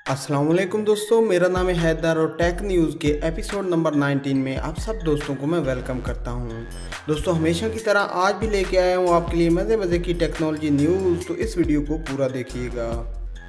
अस्सलाम वालेकुम दोस्तों, मेरा नाम है हैदर और टेक न्यूज़ के एपिसोड नंबर 19 में आप सब दोस्तों को मैं वेलकम करता हूं। दोस्तों हमेशा की तरह आज भी लेके आया हूं आपके लिए मज़े मज़े की टेक्नोलॉजी न्यूज़, तो इस वीडियो को पूरा देखिएगा।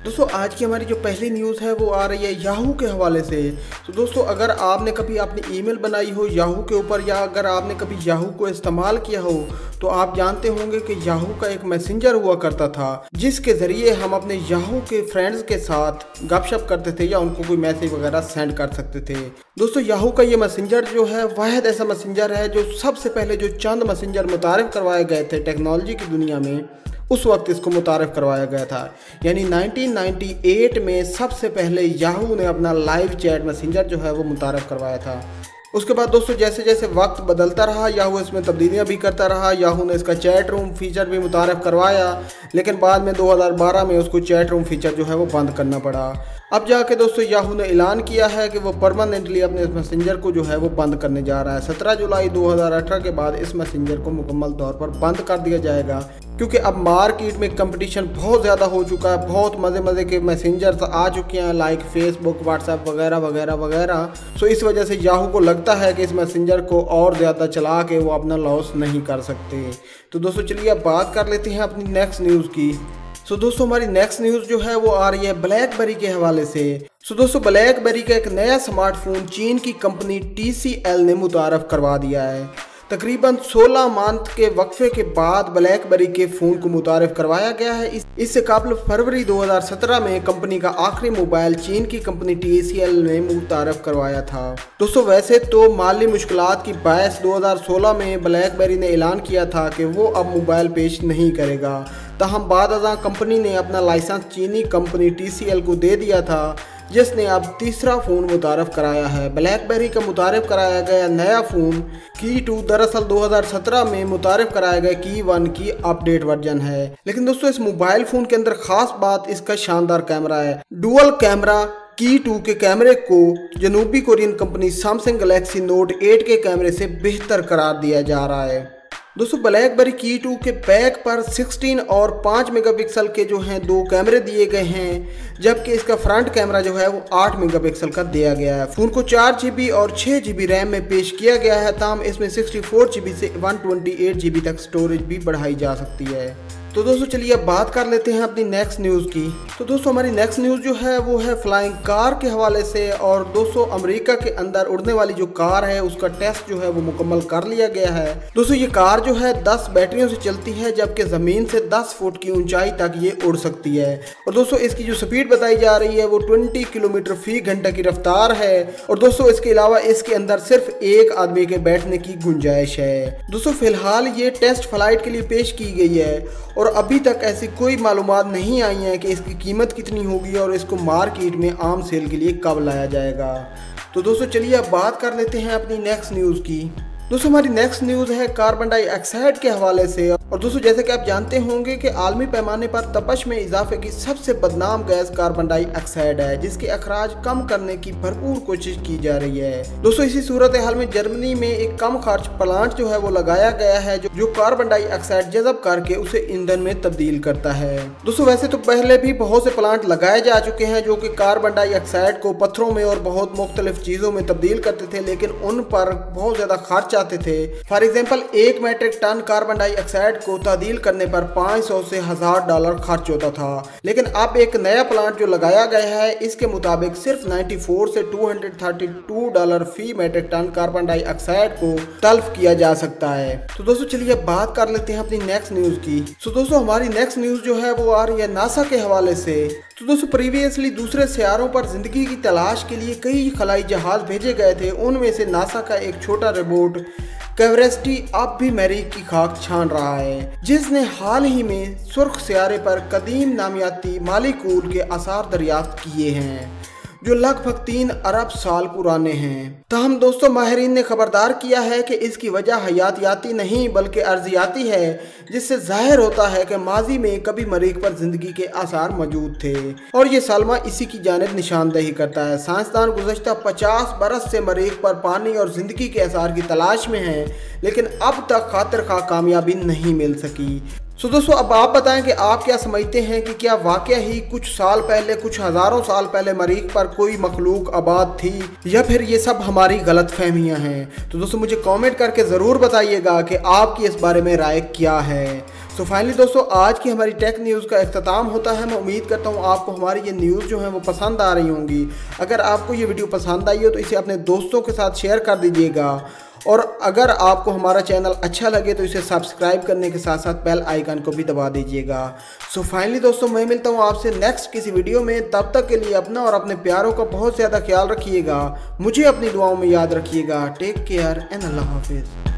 दोस्तों आज की हमारी जो पहली न्यूज़ है वो आ रही है याहू के हवाले से। तो दोस्तों अगर आपने कभी अपनी ईमेल बनाई हो याहू के ऊपर या अगर आपने कभी याहू को इस्तेमाल किया हो तो आप जानते होंगे कि याहू का एक मैसेंजर हुआ करता था जिसके ज़रिए हम अपने याहू के फ्रेंड्स के साथ गपशप करते थे या उनको कोई मैसेज वगैरह सेंड कर सकते थे। दोस्तों याहू का ये मैसेंजर जो है वाहिद ऐसा मैसेंजर है जो सबसे पहले जो चंद मैसेंजर मुतारिफ करवाए गए थे टेक्नोलॉजी की दुनिया में उस वक्त इसको मुतारिफ करवाया गया था। यानी 1998 में सबसे पहले याहू ने अपना लाइव चैट मैसेंजर जो है वो मुतारिफ करवाया था। उसके बाद दोस्तों जैसे जैसे वक्त बदलता रहा याहू इसमें तब्दीलियां भी करता रहा। याहू ने इसका चैट रूम फीचर भी मुतारिफ करवाया, लेकिन बाद में 2012 में उसको चैट रूम फीचर जो है वो बंद करना पड़ा। अब जाके दोस्तों याहू ने ऐलान किया है कि वो परमानेंटली अपने इस मैसेंजर को जो है वो बंद करने जा रहा है। 17 जुलाई 2018 के बाद इस मैसेंजर को मुकम्मल तौर पर बंद कर दिया जाएगा, क्योंकि अब मार्केट में कंपटीशन बहुत ज़्यादा हो चुका है। बहुत मज़े के मैसेंजर्स आ चुके हैं लाइक फेसबुक, व्हाट्सएप वगैरह वगैरह वगैरह। सो इस वजह से याहू को लगता है कि इस मैसेंजर को और ज़्यादा चला के वो अपना लॉस नहीं कर सकते। तो दोस्तों चलिए अब बात कर लेते हैं अपनी नेक्स्ट न्यूज़ की। सो दोस्तों हमारी नेक्स्ट न्यूज़ जो है वो आ रही है ब्लैकबेरी के हवाले से। सो दोस्तों ब्लैकबेरी का एक नया स्मार्टफोन चीन की कंपनी TCL ने मुतारफ़ करवा दिया है। तकरीबन 16 मंथ के वक्फे के बाद ब्लैकबेरी के फ़ोन को मुतारिफ करवाया गया है। इससे कबल फरवरी 2017 में कंपनी का आखिरी मोबाइल चीन की कंपनी TCL ने मुतारिफ करवाया था। दोस्तों वैसे तो माली मुश्किलात की बायस 2016 में ब्लैकबेरी ने ऐलान किया था कि वो अब मोबाइल पेश नहीं करेगा, ताहम बाद अज़ां कंपनी ने अपना लाइसेंस चीनी कंपनी TCL को दे दिया था, जिसने अब तीसरा फ़ोन मुतारफ़ कराया है। ब्लैकबेरी का मुतारफ़ कराया गया नया फ़ोन की 2 दरअसल 2017 में मुतारफ़ कराया गया की 1 की अपडेट वर्जन है। लेकिन दोस्तों इस मोबाइल फ़ोन के अंदर ख़ास बात इसका शानदार कैमरा है। डुअल कैमरा की 2 के कैमरे को जनूबी Korean company Samsung Galaxy Note 8 के कैमरे से बेहतर करार दिया जा रहा है। दोस्तों ब्लैकबेरी की 2 के बैक पर 16 और 5 मेगापिक्सल के जो हैं 2 कैमरे दिए गए हैं, जबकि इसका फ्रंट कैमरा जो है वो 8 मेगापिक्सल का दिया गया है। फ़ोन को 4 GB और 6 GB रैम में पेश किया गया है, ताम इसमें 64 GB से 128 GB तक स्टोरेज भी बढ़ाई जा सकती है। तो दोस्तों चलिए अब बात कर लेते हैं अपनी नेक्स्ट न्यूज़ की। तो दोस्तों हमारी नेक्स्ट न्यूज़ जो है वो है फ्लाइंग कार के हवाले से। और दोस्तों अमेरिका के अंदर उड़ने वाली जो कार है उसका टेस्ट जो है वो मुकम्मल कर लिया गया है। दोस्तों ये कार जो है 10 बैटरियों से चलती है, जबकि ज़मीन से 10 फुट की ऊंचाई तक ये उड़ सकती है। और दोस्तों इसकी जो स्पीड बताई जा रही है वो 20 किलोमीटर फी घंटा की रफ्तार है। और दोस्तों इसके अलावा इसके अंदर सिर्फ एक आदमी के बैठने की गुंजाइश है। दोस्तों फिलहाल ये टेस्ट फ्लाइट के लिए पेश की गई है और अभी तक ऐसी कोई मालूमात नहीं आई है कि इसकी कीमत कितनी होगी और इसको मार्केट में आम सेल के लिए कब लाया जाएगा। तो दोस्तों चलिए अब बात कर लेते हैं अपनी नेक्स्ट न्यूज़ की। दोस्तों हमारी नेक्स्ट न्यूज़ है कार्बन डाइऑक्साइड के हवाले से। और दोस्तों जैसे कि आप जानते होंगे कि आलमी पैमाने पर तपश में इजाफे की सबसे बदनाम गैस कार्बन डाइऑक्साइड है, जिसके अखराज कम करने की भरपूर कोशिश की जा रही है। दोस्तों इसी सूरत हाल में जर्मनी में एक कम खर्च प्लांट जो है वो लगाया गया है जो कार्बन डाइऑक्साइड जज़ब करके उसे ईंधन में तब्दील करता है। दोस्तों वैसे तो पहले भी बहुत से प्लांट लगाए जा चुके हैं जो कि कार्बन डाइऑक्साइड को पत्थरों में और बहुत मुख्तलिफ चीज़ों में तब्दील करते थे, लेकिन उन पर बहुत ज़्यादा खर्च आते थे। For example 1 metric ton carbon dioxide को तब्दील करने पर $500 से $1000 खर्च होता था। लेकिन अब एक नया प्लांट जो लगाया गया है इसके मुताबिक सिर्फ 94 से $232 फी मीट्रिक टन कार्बन डाइऑक्साइड को तल्फ किया जा सकता है। तो दोस्तों चलिए बात कर लेते हैं अपनी नेक्स्ट न्यूज़ की। तो दोस्तों हमारी नेक्स्ट न्यूज़ जो है वो आ रही है नासा के हवाले से। तो दोस्तों प्रीवियसली दूसरे सियारों पर जिंदगी की तलाश के लिए कई खलाई जहाज भेजे गए थे। उनमें से नासा का एक छोटा रोबोट क्यूरियोसिटी अब भी मरीख की खाक छान रहा है, जिसने हाल ही में सुर्ख सियारे पर कदीम नामियाती मालिकूल के आसार दरियाफ्त किए हैं जो लगभग 3 अरब साल पुराने हैं। तहम दोस्तों माहिरीन ने खबरदार किया है कि इसकी वजह हयातियाती नहीं बल्कि अर्जियाती है, जिससे जाहिर होता है कि माजी में कभी मरीख पर जिंदगी के आसार मौजूद थे और ये सालमा इसी की जानिब निशानदही करता है। साइंसदान गुज़श्ता 50 बरस से मरीख पर पानी और जिंदगी के आसार की तलाश में हैं, लेकिन अब तक खातिर खा कामयाबी नहीं मिल सकी। सो दोस्तों अब आप बताएं कि आप क्या समझते हैं कि क्या वाकया ही कुछ साल पहले, कुछ हज़ारों साल पहले मरीख पर कोई मखलूक आबाद थी, या फिर ये सब हमारी गलत फहमियाँ हैं। तो दोस्तों मुझे कमेंट करके ज़रूर बताइएगा कि आपकी इस बारे में राय क्या है। तो फाइनली दोस्तों आज की हमारी टेक न्यूज़ का इख्तिताम होता है। मैं उम्मीद करता हूँ आपको हमारी ये न्यूज़ जो है वो पसंद आ रही होंगी। अगर आपको ये वीडियो पसंद आई हो तो इसे अपने दोस्तों के साथ शेयर कर दीजिएगा, और अगर आपको हमारा चैनल अच्छा लगे तो इसे सब्सक्राइब करने के साथ साथ बेल आइकन को भी दबा दीजिएगा। सो फाइनली दोस्तों मैं मिलता हूँ आपसे नेक्स्ट किसी वीडियो में। तब तक के लिए अपना और अपने प्यारों का बहुत ज़्यादा ख्याल रखिएगा। मुझे अपनी दुआओं में याद रखिएगा। टेक केयर एंड अल्लाह हाफिज़।